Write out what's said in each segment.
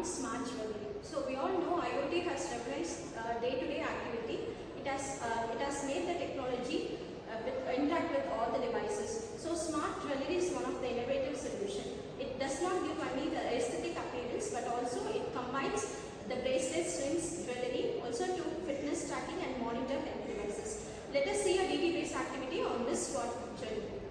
on smart jewellery. So we all know IoT has replaced day-to-day activity. It has made the technology interact with all the devices. So smart jewellery is one of the innovative solutions. It does not give only the aesthetic appearance, but also it combines the bracelets, rings, jewellery, also to fitness tracking and monitor health devices. Let us see a DT-based activity on this smart jewellery.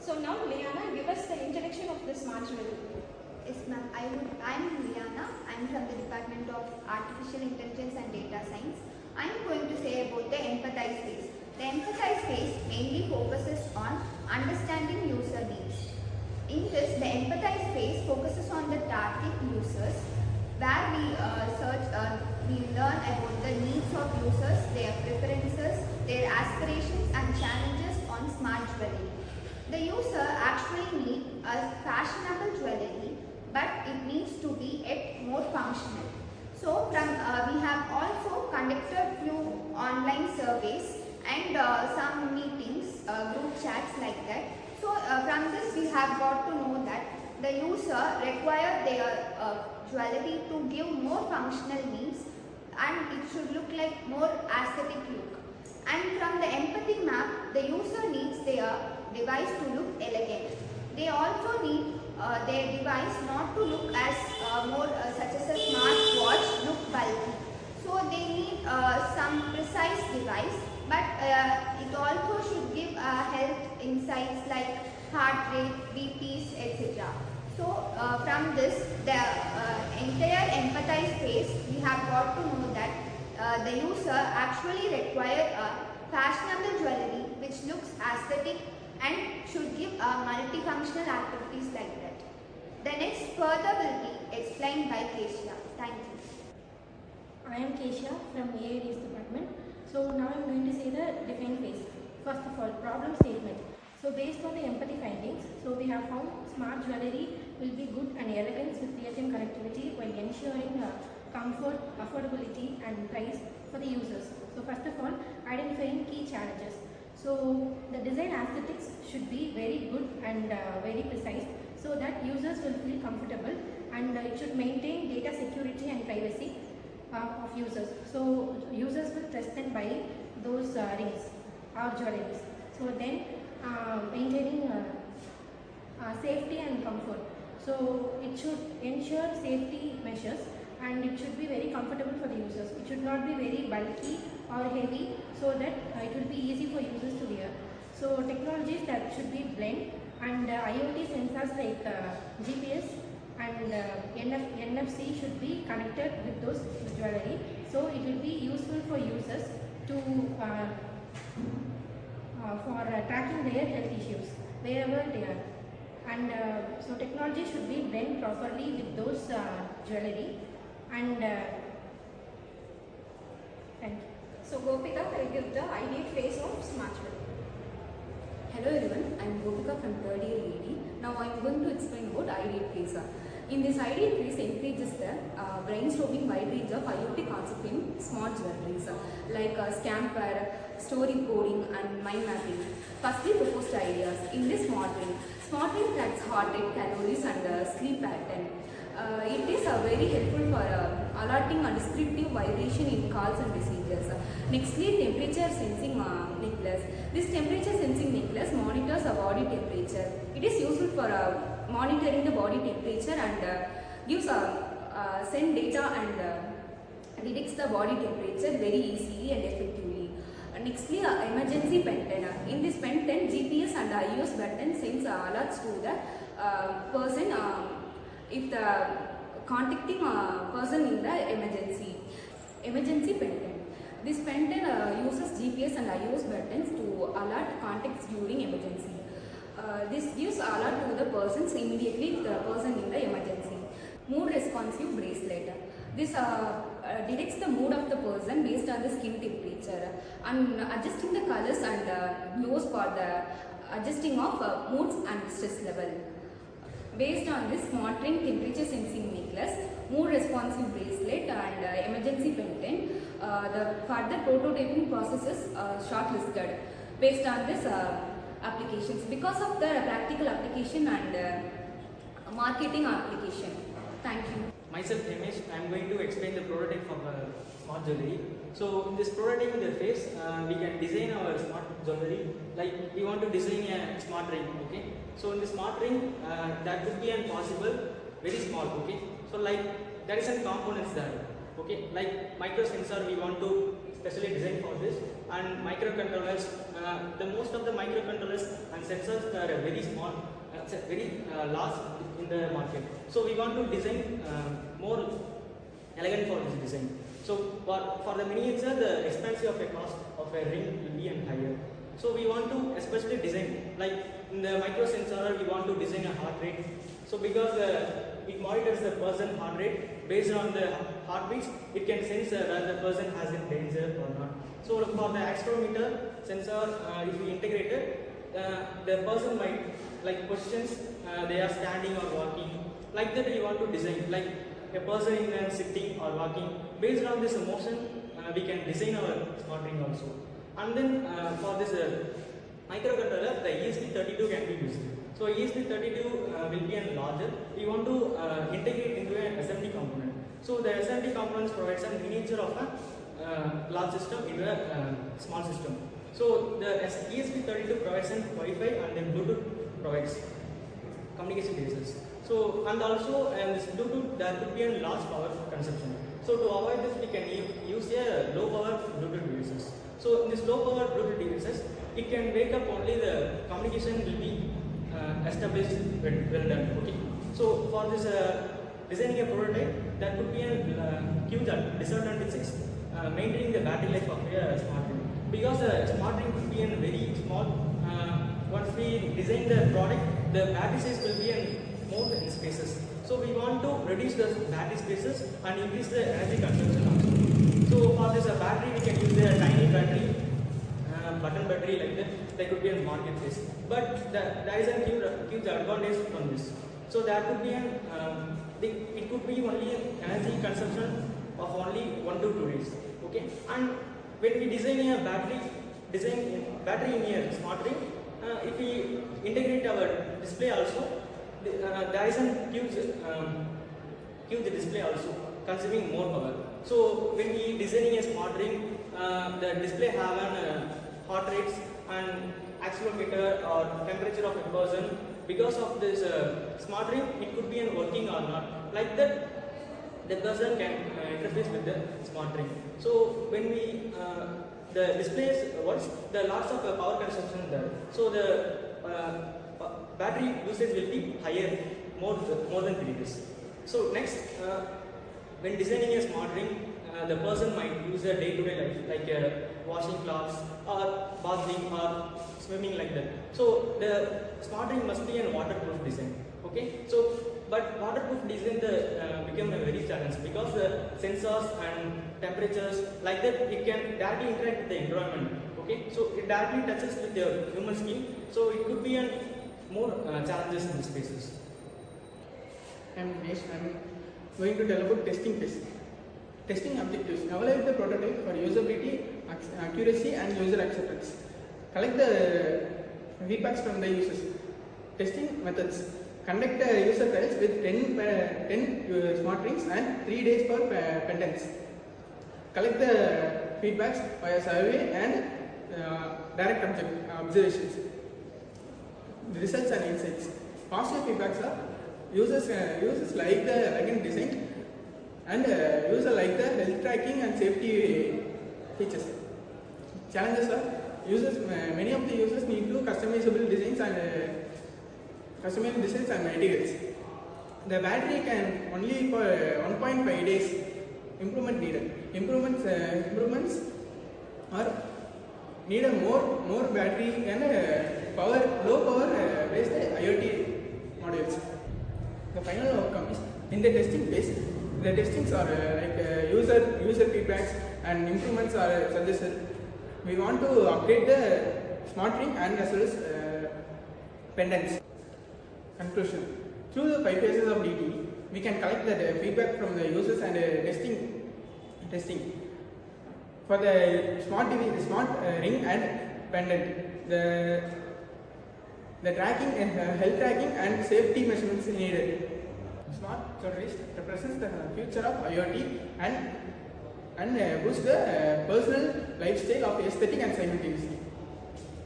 So now Liana, give us the introduction of the smart jewellery. Yes, ma'am. I'm Liana. I'm from the Department of Artificial Intelligence and Data Science. I'm going to say about the empathize phase. The empathize phase mainly focuses on understanding user needs. In this, the empathize phase focuses on the target users, where we learn about the needs of users, their preferences, their aspirations and challenges on smart jewellery. The user actually needs a fashionable jewellery, but it needs to be yet more functional. So we have also conducted few online surveys and some meetings, group chats like that. So from this we have got to know that the user require their jewellery to give more functional needs, and it should look like more aesthetic look. And from the empathy map, the user needs their device to look elegant. They also need their device not to look as such as a smart watch look bulky. So they need some precise device, but it also should give health insights like heart rate, BPs, etc. So from this, the entire empathize phase, we have got to know that the user actually require a fashionable jewellery which looks aesthetic and should give multifunctional activities like that. The next further will be explained by Kesha. Thank you. I am Kesha from AID's department. So now I am going to say the define phase. First of all, problem statement. So based on the empathy findings, so we have found smart jewellery will be good and elegance with real-time connectivity while ensuring comfort, affordability and price for the users. So first of all, identifying key challenges. So the design aesthetics should be very good and very precise, so that users will feel comfortable, and it should maintain data security and privacy of users. So users will trust and buy those rings or jewelleries. So then maintaining safety and comfort. So it should ensure safety measures, and it should be very comfortable for the users. It should not be very bulky or heavy, so that it will be easy for users to wear. So technologies that should be blend, and IoT sensors like GPS and NFC should be connected with those jewellery. So it will be useful for users to for tracking their health issues wherever they are. And so technology should be blend properly with those jewellery. And thank you. So Gopika will give the ideate phase of smart jewellery. Hello everyone, I am Gopika from 3rd year AD. Now I am going to explain about ideate phase. In this ideate phase encourages the brainstorming wide range of IoT concepts in smart jewelleries like scamper, story coding and mind mapping. Firstly, proposed ideas. In this smart ring tracks heart rate, calories and sleep pattern. It is very helpful for alerting a descriptive vibration in calls and messages. Nextly, temperature sensing necklace. This temperature sensing necklace monitors a body temperature. It is useful for monitoring the body temperature and gives send data and detects the body temperature very easily and effectively. Nextly, emergency pendant. In this pendant, GPS and iOS button sends alerts to the person if the contacting person in the emergency pendant. This pendant uses GPS and iOS buttons to alert contacts during emergency. This gives alert to the persons immediately if the person in the emergency. Mood responsive bracelet. This detects the mood of the person based on the skin temperature and adjusting the colors and glows for the adjusting of moods and stress level. Based on this, monitoring temperature sensing necklace, mood responsive bracelet and emergency pendant, the further prototyping process is shortlisted based on this applications because of the practical application and marketing application. Thank you. myself Hemish. I am going to explain the prototype of smart jewelry. So in this prototype interface, we can design our smart jewelry. Like we want to design a smart ring. Okay. So in the smart ring, that could be possible very small. Okay. So like there is some components there. Okay. Like micro sensor, we want to specially design for this, and microcontrollers. The most of the microcontrollers and sensors are very small, very large in the market. So we want to design more elegant for this design. So for the miniature, the expensive of a cost of a ring will be higher. So we want to especially design, like in the micro sensor, we want to design a heart rate. So because it monitors the person heart rate based on the heartbeats, it can sense whether the person has in danger or not. So for the accelerometer sensor, if we integrate it, the person might like positions, they are standing or walking. Like that we want to design, like a person in sitting or walking. Based on this motion, we can design our smart ring also. And then for this microcontroller, the ESP32 can be used. So ESP32 will be larger. We want to integrate into an SMD component. So the SMD components provides a miniature of a large system into a small system. So the ESP32 provides a Wi-Fi, and then Bluetooth provides communication devices. So and also this Bluetooth, there could be a large power consumption. So to avoid this, we can use a low power Bluetooth devices. So in this low power Bluetooth devices, it can wake up only the communication will be established well done. Okay. So for this designing a prototype, that could be a huge disadvantage maintaining the battery life of a smart ring, because a smart ring could be very small. Once we design the product, the battery size will be more in spaces. So we want to reduce the battery spaces and increase the energy consumption also. So for this battery, we can use a tiny battery, button battery like that. There could be a marketplace, but there is a huge advantage from this. So there could be it could be only an energy consumption of only 1 to 2 days. Okay, and when we design a battery in a smart ring, if we integrate our display also, there is a huge display also consuming more power. So when we designing a smart ring, the display have an heart rates and accelerometer or temperature of a person. Because of this smart ring, it could be working or not. Like that, the person can interface with the smart ring. So when we the displays once, the lots of power consumption there. So the battery usage will be higher, more than 3 days. So next, when designing a smart ring, the person might use a day-to-day life, like washing clothes or bathing or swimming like that. So the smart ring must be a waterproof design. Okay. So but waterproof design become a very challenge, because the sensors and temperatures like that, it can directly interact with the environment. Okay. So it directly touches with your human skin. So it could be more challenges in spaces. I am Dinesh. I am going to tell about testing phase. Testing objectives: evaluate the prototype for usability, accuracy, and user acceptance. Collect the feedbacks from the users. Testing methods: conduct user trials with 10 smart rings and 3 days for pendants. Collect the feedbacks via survey and direct observations. The results and insights. Positive feedbacks are users like the elegant design, and users like the health tracking and safety features. Challenges are many of the users need to customizable designs and materials. The battery can only for 1.5 days. Improvement needed. Improvements are need a more battery and low power based IoT modules. The final outcome is, in the testing phase, the testings are user feedbacks and improvements are suggested. We want to upgrade the smart ring and as well as pendants. Conclusion: through the 5 phases of DT, we can collect the feedback from the users and testing. For the smart ring and pendant, the tracking, health tracking and safety measurements needed. smart jewelry represents the future of IoT and boosts the personal lifestyle of aesthetic and simultaneously.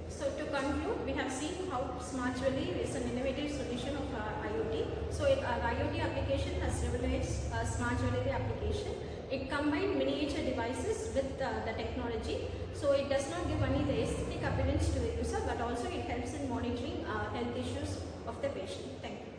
So to conclude, we have seen how smart jewelry is an innovative solution of IoT. So our IoT application has revolutionized smart jewelry application. It combined miniature devices with the technology. So it does not give only the aesthetic appearance to the user, but also it helps in monitoring health issues of the patient. Thank you.